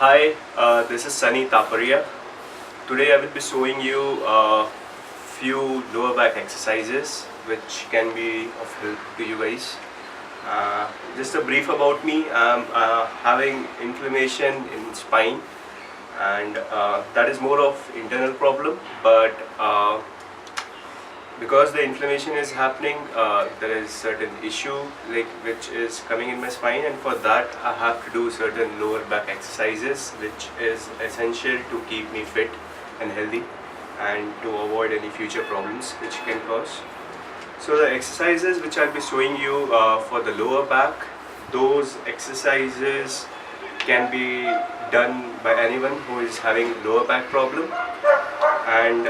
Hi, this is Sunny Taparia. Today I will be showing you a few lower back exercises which can be of help to you guys. Just a brief about me. I'm having inflammation in spine, and that is more of internal problem, but because the inflammation is happening, there is certain issue which is coming in my spine, and for that I have to do certain lower back exercises which is essential to keep me fit and healthy and to avoid any future problems which can cause. So the exercises which I'll be showing you for the lower back, those exercises can be done by anyone who is having lower back problem, and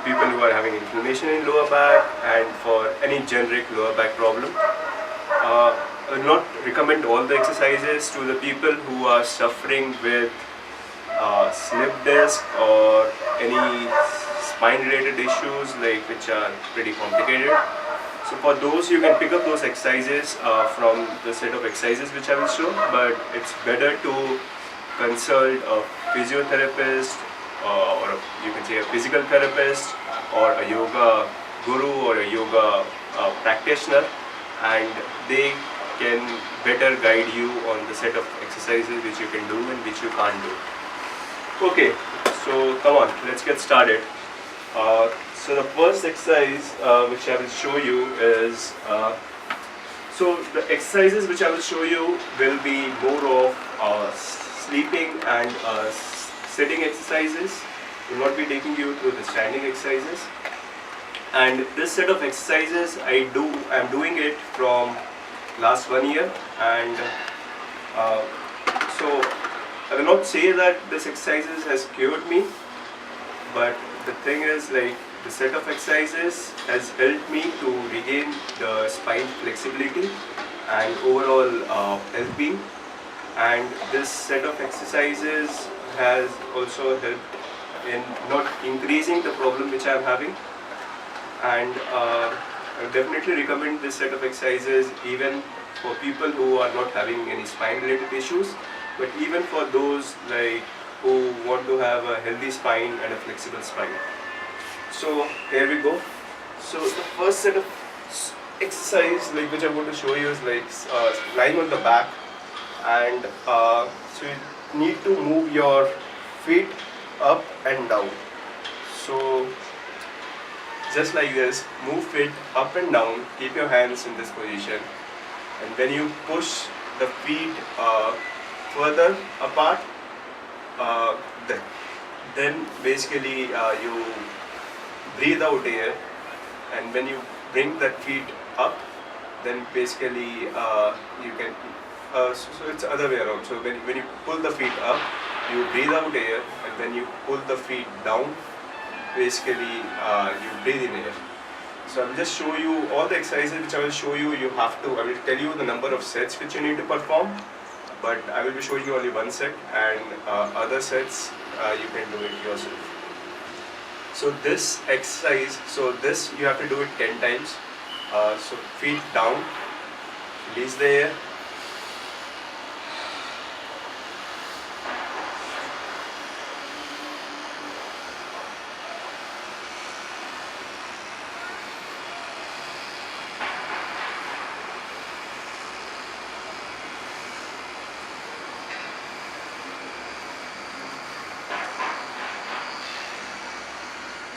people who are having inflammation in lower back, and for any generic lower back problem. I will not recommend all the exercises to the people who are suffering with slip disc or any spine related issues which are pretty complicated. So for those you can pick up those exercises from the set of exercises which I will show, but it's better to consult a physiotherapist or you can say a physical therapist or a yoga guru or a yoga practitioner, and they can better guide you on the set of exercises which you can do and which you can't do. Okay, so come on, let's get started. So the first exercise which I will show you is, so the exercises which I will show you will be more of sleeping and sitting exercises. I will not be taking you through the standing exercises. And this set of exercises I'm doing it from last 1 year, and so I will not say that this exercises has cured me, but the thing is the set of exercises has helped me to regain the spine flexibility and overall health-being, and this set of exercises has also helped in not increasing the problem which I am having. And I definitely recommend this set of exercises even for people who are not having any spine related issues, but even for those who want to have a healthy spine and a flexible spine. So here we go. So the first set of exercise which I'm going to show you is lying on the back, and so you need to move your feet up and down. So just like this, move feet up and down, keep your hands in this position, and when you push the feet further apart, then basically you breathe out air, and when you bring that feet up, then basically you can so it's other way around. So when you pull the feet up, you breathe out air, and when you pull the feet down, basically you breathe in air. So I will just show you all the exercises which I will show you. I will tell you the number of sets which you need to perform, but I will be showing you only one set, and other sets you can do it yourself. So this exercise, so this you have to do it 10 times. So feet down, release the air.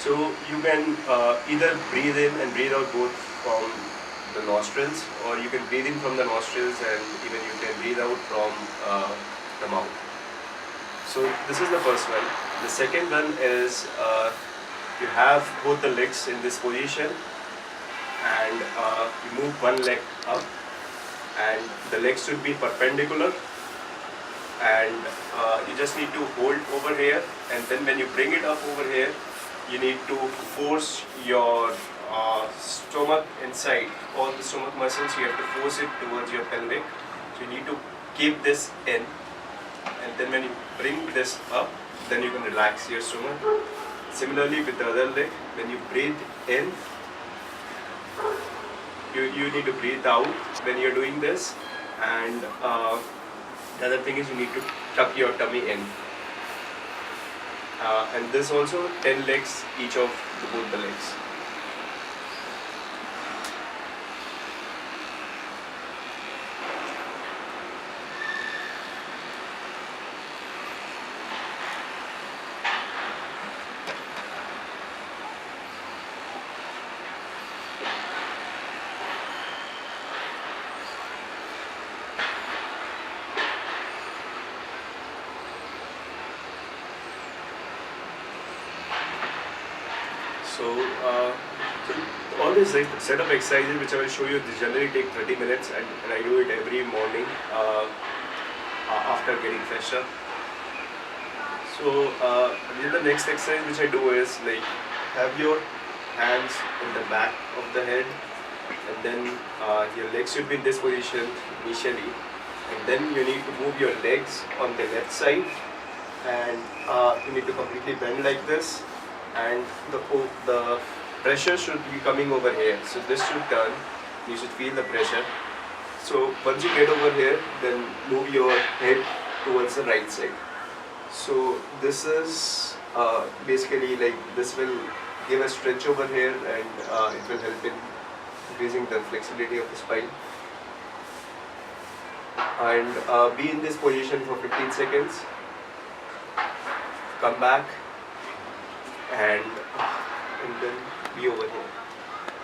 So you can either breathe in and breathe out both from the nostrils, or you can breathe in from the nostrils and even you can breathe out from the mouth. So this is the first one. The second one is you have both the legs in this position, and you move one leg up, and the legs should be perpendicular, and you just need to hold over here, and then when you bring it up over here, you need to force your stomach inside. All the stomach muscles, you have to force it towards your pelvic. So you need to keep this in, and then when you bring this up, then you can relax your stomach. Similarly with the other leg, when you breathe in, you need to breathe out when you're doing this, and Another thing is you need to tuck your tummy in. And this also 10 legs each of both the legs. So all this set of exercises which I will show you, they generally take 30 minutes, and I do it every morning after getting fresh up. So the next exercise which I do is like have your hands in the back of the head, and then your legs should be in this position initially, and then you need to move your legs on the left side, and you need to completely bend like this, and the pressure should be coming over here. So this should turn, you should feel the pressure. So once you get over here, then move your head towards the right side. So this is basically like this will give a stretch over here, and it will help in increasing the flexibility of the spine. And be in this position for 15 seconds. Come back and then be over here.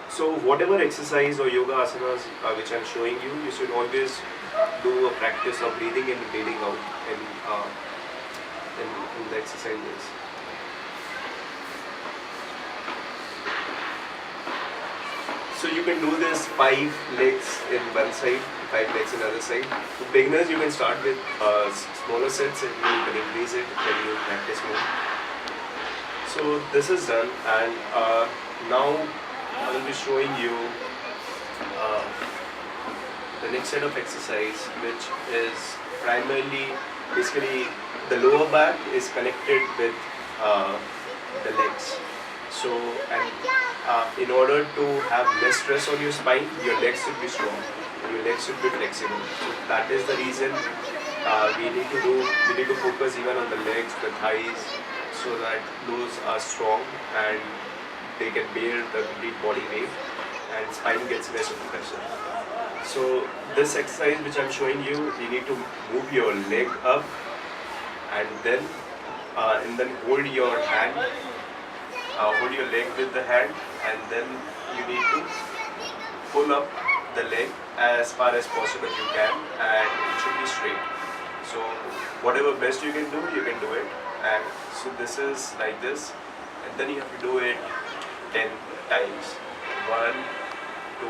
So whatever exercise or yoga asanas which I am showing you, you should always do a practice of breathing in and breathing out in the exercises. So you can do this 5 legs in one side, 5 legs in other side. For beginners, you can start with smaller sets, and you can increase it when you practice more. So this is done, and now I will be showing you the next set of exercise, which is primarily basically the lower back is connected with the legs. So, and in order to have less stress on your spine, your legs should be strong, your legs should be flexible. So that is the reason we need to focus even on the legs, the thighs, so that those are strong and they can bear the complete body weight, and spine gets less of the pressure. So this exercise which I am showing you, you need to move your leg up, and then hold your hand, hold your leg with the hand, and then you need to pull up the leg as far as possible you can, and it should be straight. So whatever best you can do it. And so this is like this, and then you have to do it 10 times. 1, 2,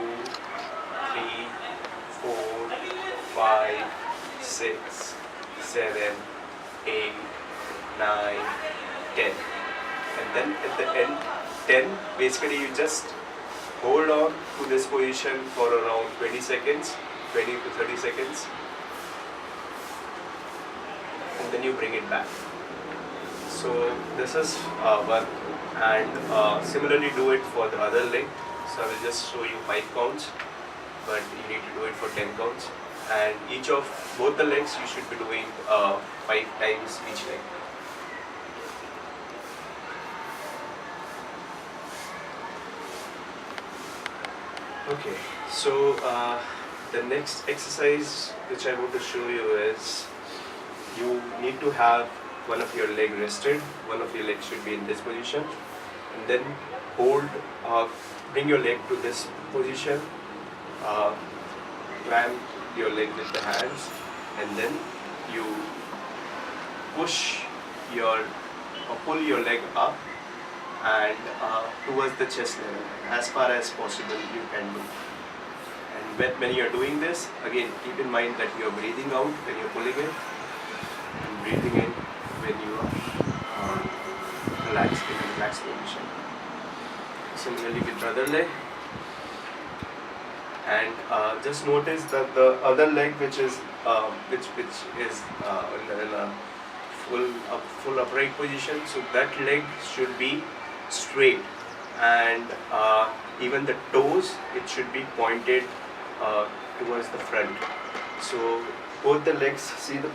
3, 4, 5, 6, 7, 8, 9, 10. And then at the end, 10, basically you just hold on to this position for around 20 seconds, 20 to 30 seconds, and then you bring it back. So this is one, and similarly do it for the other leg. So I will just show you 5 counts, but you need to do it for 10 counts. And each of both the legs you should be doing 5 times each leg. Okay, so the next exercise which I want to show you is you need to have one of your leg rested, one of your legs should be in this position, and then bring your leg to this position, clamp your leg with the hands, and then you pull your leg up and towards the chest level as far as possible you can do. And when you are doing this, again keep in mind that you are breathing out when you are pulling it, and breathing in when you are relaxed in a relaxed position. Similarly with the other leg, and just notice that the other leg which is in a full upright position, so that leg should be straight, and even the toes, it should be pointed towards the front. So both the legs, see the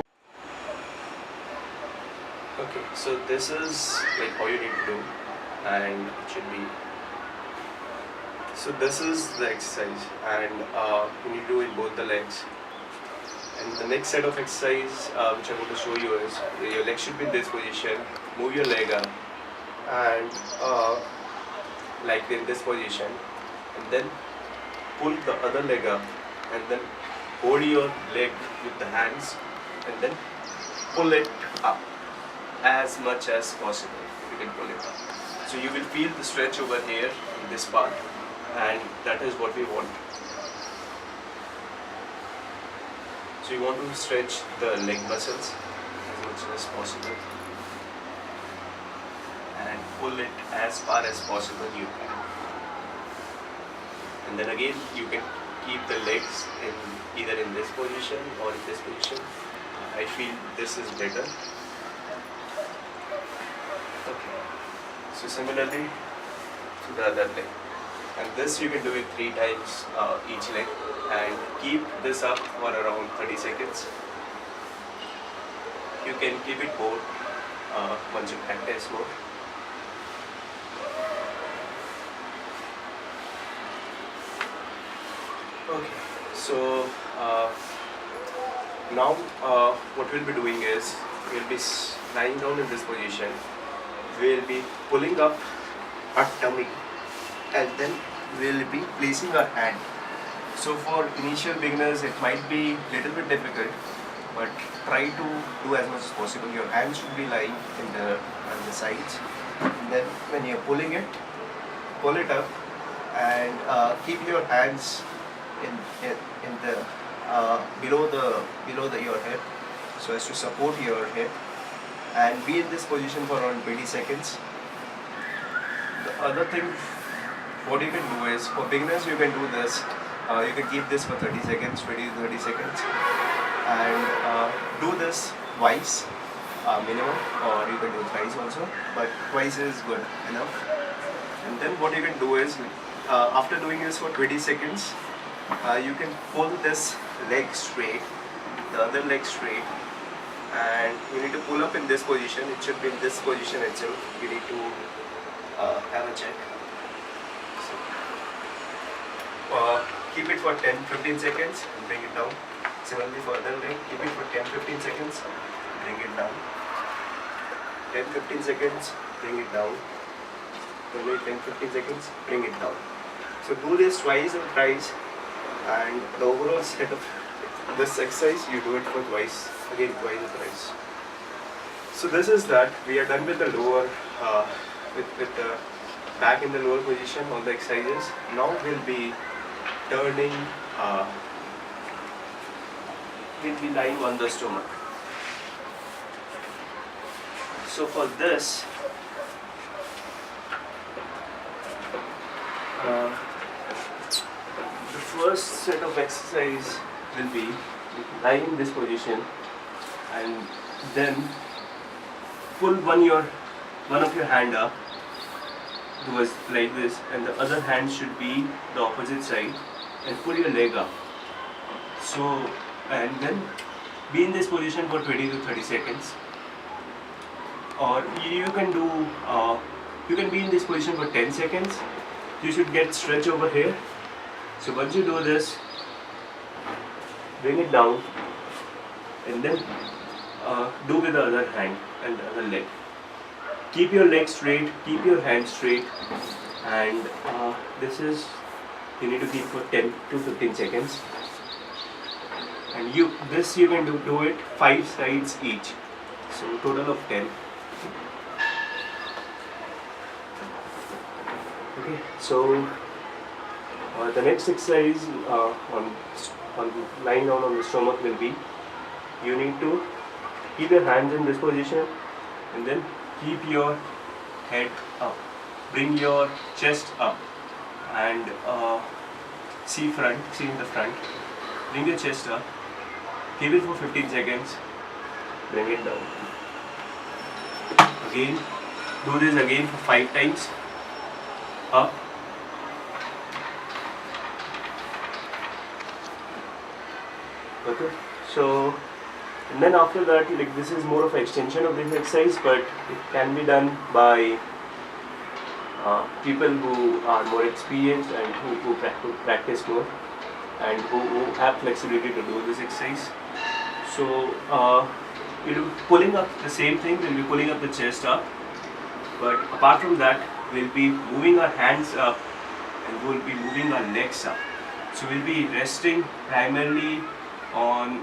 Okay, so this is like how you need to do, and it should be. So this is the exercise, and you need to do it both the legs. And the next set of exercise which I'm going to show you is your leg should be in this position. Move your leg up, and like in this position, and then pull the other leg up, and then hold your leg with the hands, and then pull it up as much as possible. You can pull it up. So you will feel the stretch over here in this part, and that is what we want. So you want to stretch the leg muscles as much as possible and pull it as far as possible you can. And then again you can keep the legs in either in this position or in this position. I feel this is better. Okay. So similarly to the other leg. And this you can do it 3 times each leg, and keep this up for around 30 seconds. You can keep it more once you practice more. Okay, so now what we'll be doing is we'll be lying down in this position. We'll be pulling up our tummy, and then we'll be placing our hand. So for initial beginners it might be little bit difficult, but try to do as much as possible. Your hands should be lying on the sides, and then when you're pulling it, pull it up, and keep your hands in the below your hip, so as to support your hip, and be in this position for around 20 seconds. The other thing what you can do is, for beginners you can do this, you can keep this for 30 seconds, 20 to 30 seconds, and do this twice minimum, or you can do thrice also, but twice is good enough. And then what you can do is, after doing this for 20 seconds, you can pull this leg straight, the other leg straight, and you need to pull up in this position. It should be in this position itself. You need to have a check. Keep it for 10-15 seconds and bring it down. Similarly for other leg, keep it for 10-15 seconds, bring it down. 10-15 seconds, bring it down. Only 10-15 seconds, bring it down. So do this twice or thrice, and the overall set of this exercise you do it for twice, again twice or thrice. So this is that. We are done with the lower, with the back in the lower position, all the exercises. Now we'll be turning, we'll be lying on the stomach. So for this, the first set of exercise will be lying in this position, and then pull one of your hand up towards like this, and the other hand should be the opposite side, and pull your leg up. So, and then be in this position for 20 to 30 seconds. Or you can do, you can be in this position for 10 seconds. You should get stretch over here. So once you do this, bring it down, and then do with the other hand and the other leg. Keep your leg straight, keep your hand straight, and this is, you need to keep for 10 to 15 seconds. And you can do it 5 sides each, so total of 10. Okay, so the next exercise on lying down on the stomach will be, you need to keep your hands in this position, and then keep your head up, bring your chest up, and see in the front, bring your chest up, keep it for 15 seconds, bring it down. Again, do this again for 5 times, up, okay. So And then after that, like this is more of an extension of this exercise, but it can be done by people who are more experienced and who practice more and who have flexibility to do this exercise. So we'll be pulling up the same thing, we'll be pulling up the chest up, but apart from that, we'll be moving our hands up and we'll be moving our legs up. So we'll be resting primarily on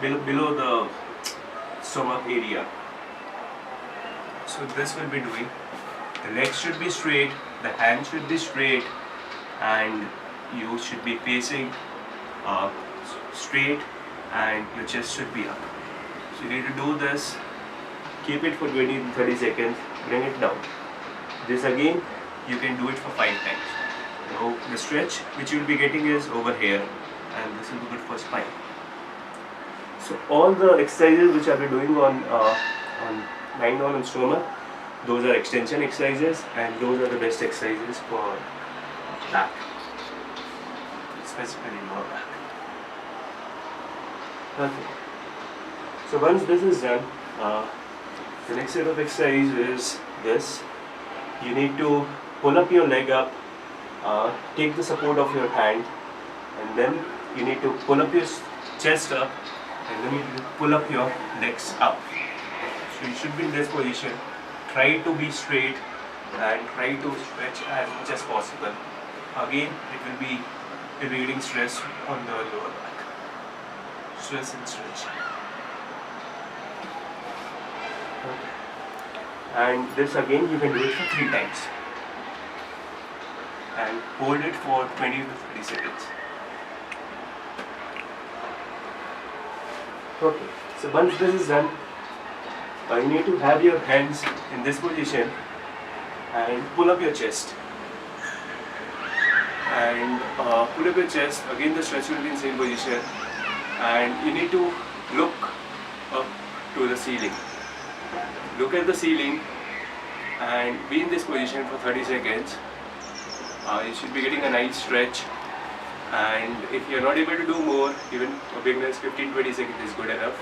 below the stomach area. So this will be doing. The legs should be straight, the hands should be straight, and you should be facing straight, and your chest should be up. So you need to do this. Keep it for 20 to 30 seconds. Bring it down. This again, you can do it for 5 times. Now the stretch which you will be getting is over here, and this will be good for spine. So all the exercises which I will be doing on lying down on stomach, those are extension exercises, and those are the best exercises for back, specifically lower back. Okay. So once this is done, the next set of exercise is this. You need to pull up your leg up, take the support of your hand, and then you need to pull up your chest up, and then you need to pull up your legs up. So you should be in this position. Try to be straight and try to stretch as much as possible. Again, you'll be getting stress on the lower back. Stress and stretch. Okay. And this again you can do it for 3 times. And hold it for 20 to 30 seconds. Okay, so once this is done, you need to have your hands in this position and pull up your chest. And pull up your chest, again the stretch will be in the same position, and you need to look up to the ceiling. Look at the ceiling and be in this position for 30 seconds. You should be getting a nice stretch, and if you are not able to do more, even for beginners 15-20 seconds is good enough,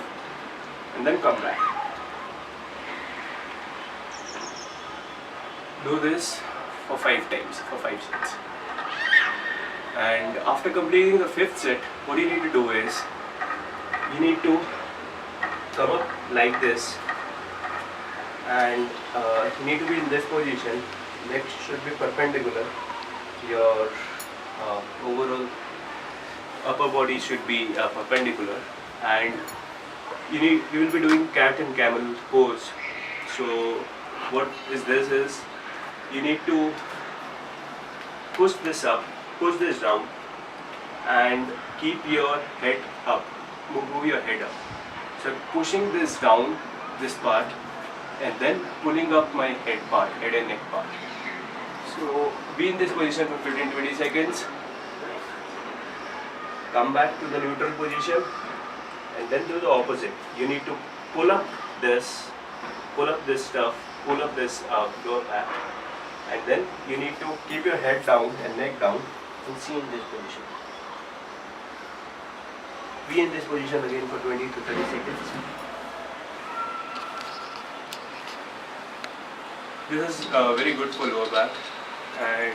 and then come back. Do this for 5 times, for 5 sets. And after completing the 5th set, what you need to do is, you need to come up like this, and you need to be in this position. Legs should be perpendicular. Your overall upper body should be perpendicular, and you will be doing cat and camel pose. So what is this is, you need to push this up, push this down, and keep your head up, move your head up. So pushing this down, this part, and then pulling up my head part, head and neck part. So be in this position for 15-20 seconds, come back to the neutral position, and then do the opposite. You need to pull up this stuff, pull up this lower back, and then you need to keep your head down and neck down and see in this position. Be in this position again for 20 to 30 seconds. This is very good for lower back, and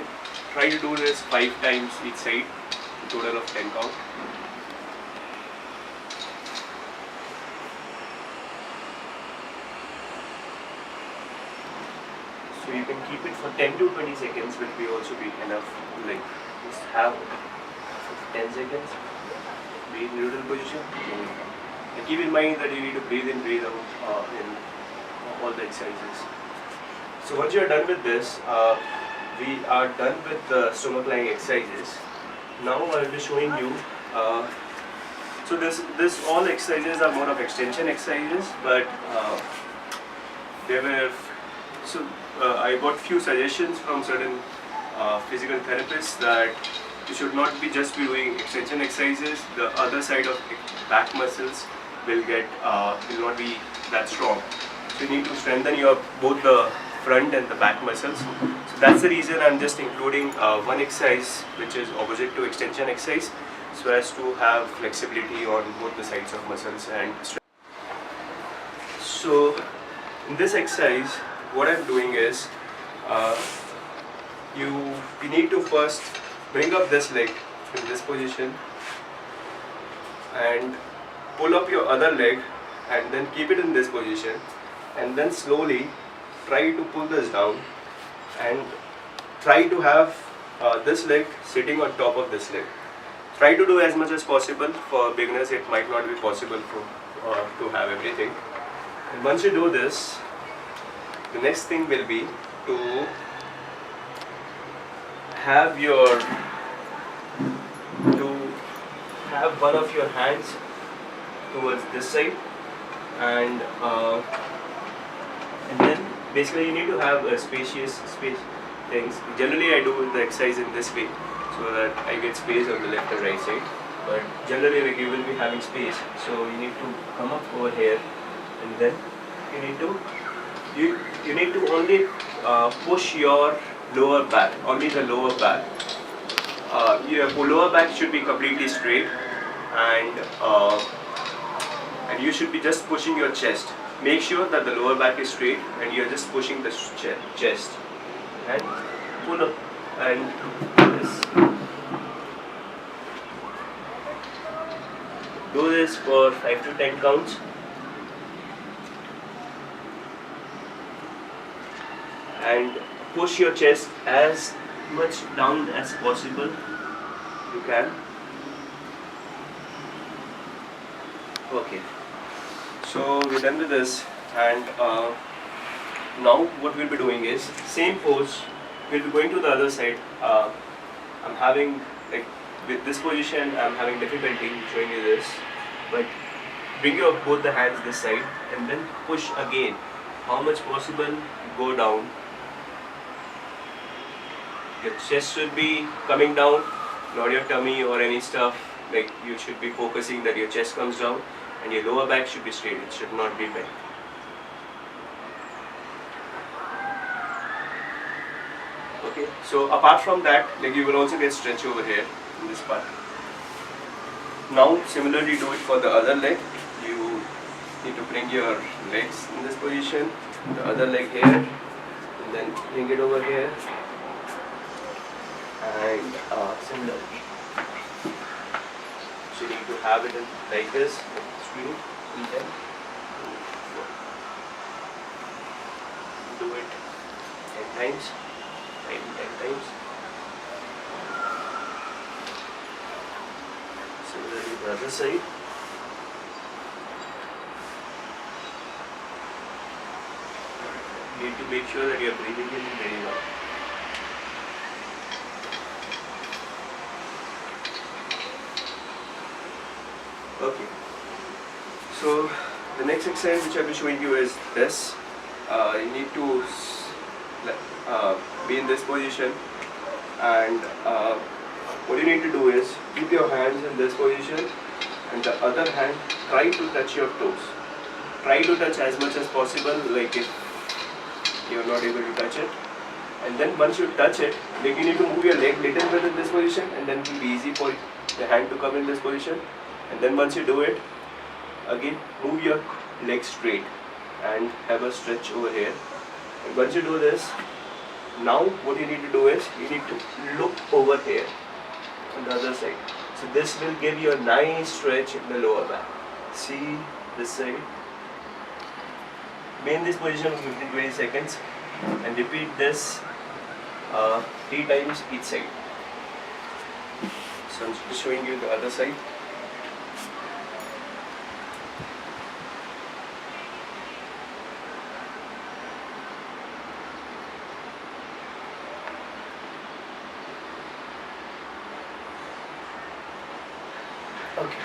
try to do this 5 times each side, a total of 10 count. So you can keep it for 10 to 20 seconds, will be also be enough. Like just have 10 seconds, be in neutral position. And keep in mind that you need to breathe in, breathe out in all the exercises. So once you are done with this, we are done with the stomach lying exercises. Now I will be showing you. So this all exercises are more of extension exercises, but they were so. I got few suggestions from certain physical therapists that you should not be just be doing extension exercises. The other side of back muscles will not be that strong. So you need to strengthen your both the front and the back muscles. So that's the reason I'm just including one exercise which is opposite to extension exercise. so as to have flexibility on both the sides of muscles and strength. So in this exercise, what I'm doing is you need to first bring up this leg in this position and pull up your other leg and then keep it in this position, and then slowly try to pull this down and try to have this leg sitting on top of this leg. Try to do as much as possible. For beginners it might not be possible to have everything. And once you do this, the next thing will be to have one of your hands towards this side, and then basically you need to have a space things. Generally I do the exercise in this way so that I get space on the left and right side, but generally like you will be having space, so you need to come up over here, and then you need to only push your lower back, only the lower back. Your lower back should be completely straight, and you should be just pushing your chest. Make sure that the lower back is straight and you are just pushing the chest, and pull up and this. Do this for 5 to 10 counts. And push your chest as much down as possible you can. Okay, so we're done with this, and now what we'll be doing is same pose. We'll be going to the other side. I'm having, like, with this position I'm having difficulty showing you this, but bring your both the hands this side and then push again. How much possible, go down. Your chest should be coming down, not your tummy or any stuff. Like, you should be focusing that your chest comes down and your lower back should be straight. It should not be bent. Okay, so apart from that, like, you will also get stretch over here in this part. Now similarly do it for the other leg. You need to bring your legs in this position, the other leg here, and then bring it over here, and similarly. So you need to have it in like this, straight, and then do it 10 times, 9 to 10 times. Similarly the other side. You need to make sure that you are breathing in very well. Okay, so the next exercise which I will be showing you is this. You need to be in this position, and what you need to do is keep your hands in this position and the other hand try to touch your toes. Try to touch as much as possible, like if you are not able to touch it. And then once you touch it, like, you need to move your leg little bit in this position, and then it will be easy for the hand to come in this position. And then once you do it, again move your leg straight and have a stretch over here. And once you do this, now what you need to do is you need to look over here on the other side. So this will give you a nice stretch in the lower back. See this side. Be in this position for 15-20 seconds and repeat this 3 times each side. So I'm just showing you the other side. Okay,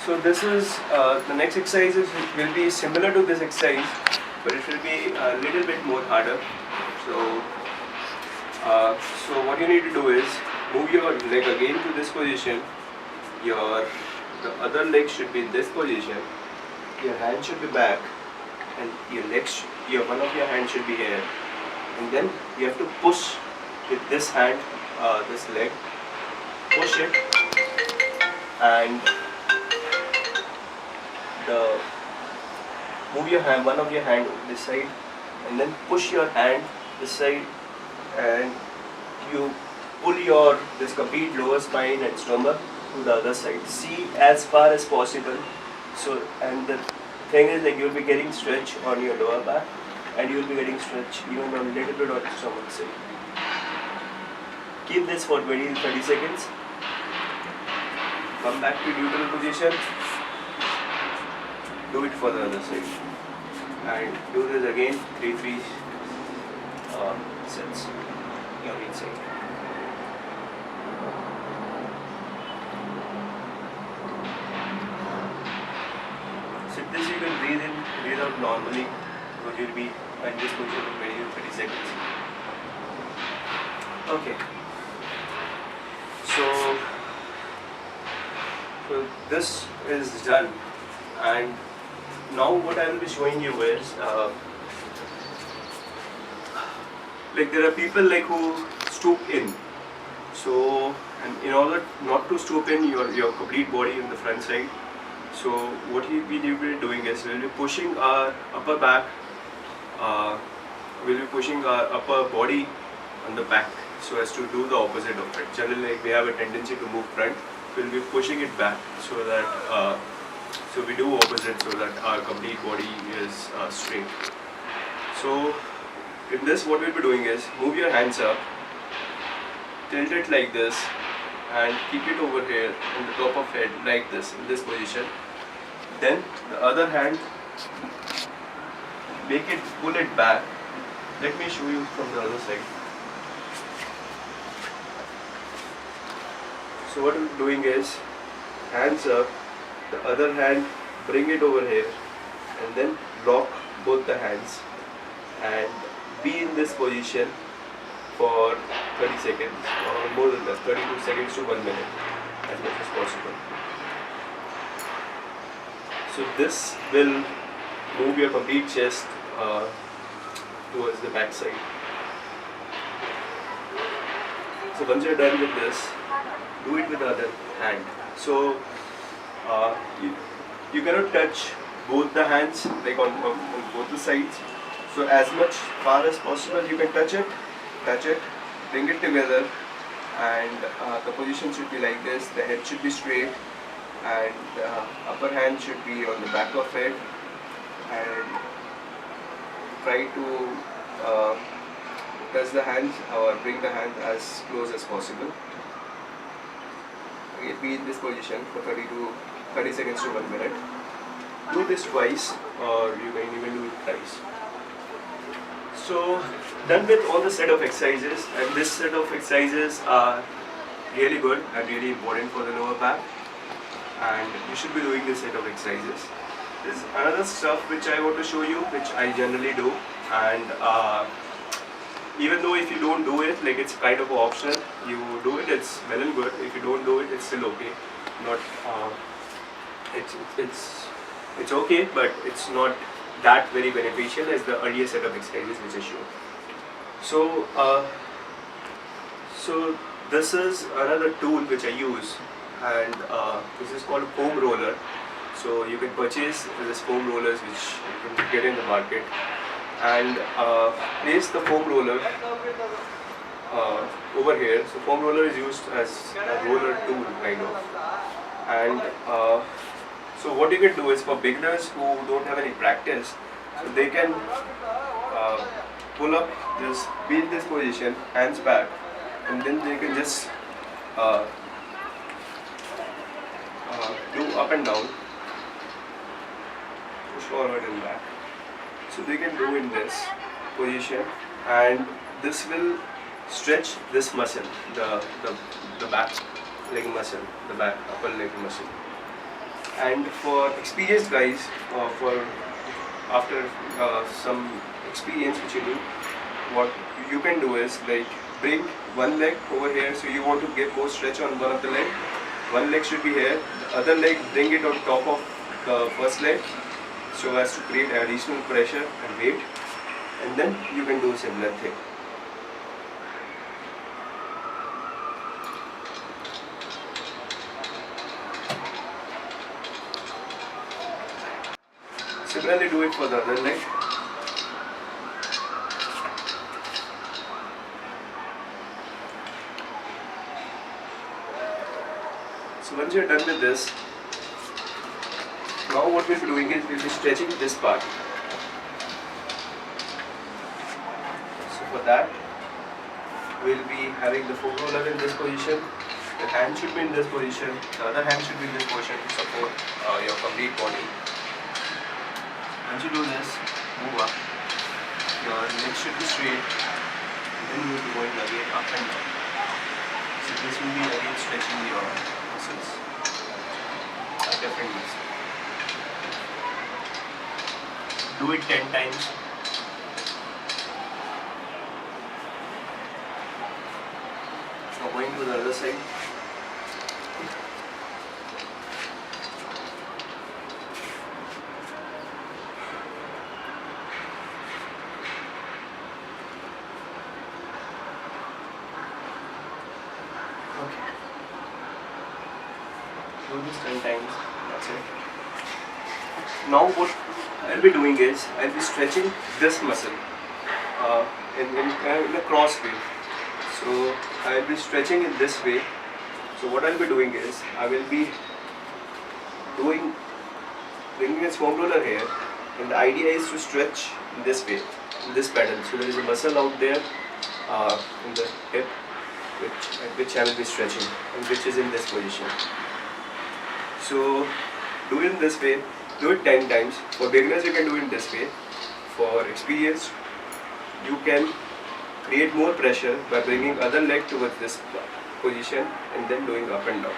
so this is the next exercise will be similar to this exercise, but it will be a little bit more harder. So what you need to do is move your leg again to this position. The other leg should be in this position. Your hand should be back, and one of your hands should be here. And then you have to push with this hand, this leg. Push it and the move your hand, one of your hand this side, and then push your hand this side, and you pull your this complete lower spine and stomach to the other side. See as far as possible. So, and the thing is, like, you'll be getting stretch on your lower back, and you'll be getting stretch even on a little bit on the stomach side. Keep this for 20 to 30 seconds. Come back to neutral position. Do it for the other side, and do this again 3 sets on each side. So this you can breathe in, breathe out normally, because you'll be in this position for 20 to 30 seconds. Okay. So this is done, and now what I will be showing you is like there are people like who stoop in. So, and in order not to stoop in your complete body in the front side, so what we will be doing is we'll be pushing our upper back, we'll be pushing our upper body on the back, so as to do the opposite of it. Generally, like, we have a tendency to move front, we'll be pushing it back, so that so we do opposite, so that our complete body is straight. So in this, what we'll be doing is move your hands up, tilt it like this, and keep it over here on the top of head like this, in this position. Then the other hand, make it, pull it back. Let me show you from the other side. So what I'm doing is, hands up, the other hand bring it over here, and then lock both the hands and be in this position for 30 seconds or more than that, 32 seconds to 1 minute, as much as possible. So this will move your complete chest towards the back side. So once you're done with this, do it with the other hand. So you cannot touch both the hands, like on both the sides. So as much far as possible you can touch it, bring it together, and the position should be like this. The head should be straight, and the upper hand should be on the back of it, and try to touch the hands or bring the hand as close as possible. Okay, be in this position for 30 seconds to 1 minute. Do this twice, or you can even do it thrice. So done with all the set of exercises, and this set of exercises are really good and really important for the lower back, and you should be doing this set of exercises. There's another stuff which I want to show you, which I generally do, and even though if you don't do it, like, it's kind of optional, you do it, it's well and good. If you don't do it, it's still okay. Not it's okay, but it's not that very beneficial as the earlier set of exercises which I showed. So this is another tool which I use, and this is called foam roller. So you can purchase this foam rollers which you can get in the market, and place the foam roller over here. So foam roller is used as a roller tool kind of, and so what you can do is, for beginners who don't have any practice, so they can pull up this, be in this position, hands back, and then they can just do up and down, push forward and back. So they can do in this position, and this will stretch this muscle, the back leg muscle, the back upper leg muscle. And for experienced guys, for after some experience which you do, what you can do is, like, bring one leg over here. So you want to get more stretch on one of the leg. One leg should be here. The other leg, bring it on top of the first leg, so as to create additional pressure and weight. And then you can do a similar thing. Similarly do it for the other leg. So once you're done with this, now what we'll be doing is we'll be stretching this part. So for that, we'll be having the foam roller in this position. The hand should be in this position. The other hand should be in this position to support your complete body. Once you do this, move up. Your legs should be straight. And then you will be going again up and down. So this will be again stretching your muscles. Different muscles. Do it 10 times. Now going to the other side. Okay. Do this 10 times. That's it. Now what I'll be doing is I'll be stretching this muscle in a cross way. So I'll be stretching in this way. So what I'll be doing is I will be bringing this foam roller here, and the idea is to stretch in this way, in this pattern. So there is a muscle out there in the hip, which I will be stretching, and which is in this position. So do it in this way. Do it 10 times. For beginners, you can do it this way. For experienced, you can create more pressure by bringing other leg towards this position and then doing up and down.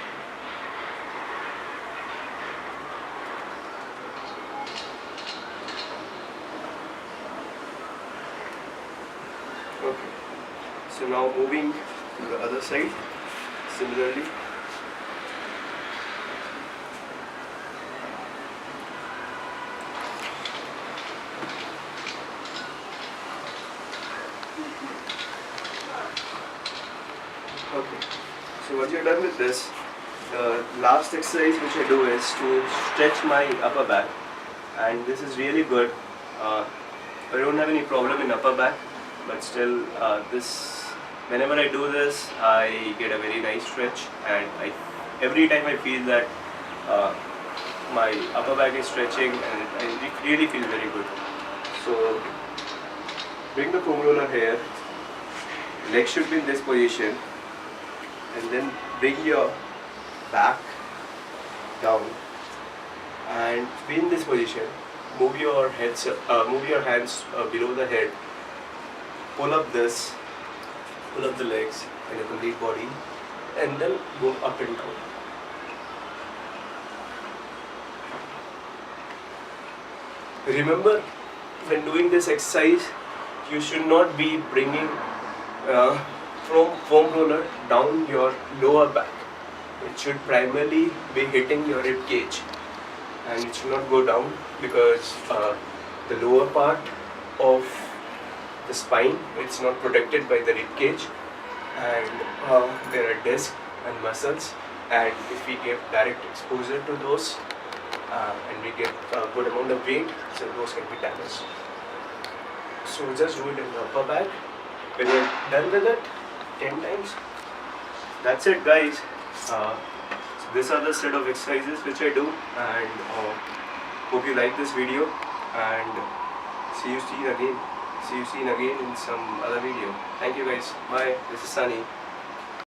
Okay. So now moving to the other side, similarly. Okay, so once you're done with this, the last exercise which I do is to stretch my upper back, and this is really good. I don't have any problem in upper back, but still whenever I do this, I get a very nice stretch, and every time I feel that my upper back is stretching, and I really feel very good. So bring the foam roller here, legs should be in this position, and then bring your back down and be in this position. Move your hands below the head. Pull up the legs and the complete body, and then go up and down. Remember, when doing this exercise, you should not be bringing from foam roller down your lower back. It should primarily be hitting your rib cage, and it should not go down, because the lower part of the spine, it's not protected by the rib cage, and there are discs and muscles, and if we give direct exposure to those and we get a good amount of weight, so those can be damaged. So just do it in the upper back. When you're done with it, 10 times. That's it, guys. So these are the set of exercises which I do, and hope you like this video, and see you again in some other video. Thank you, guys. Bye. This is Sunny.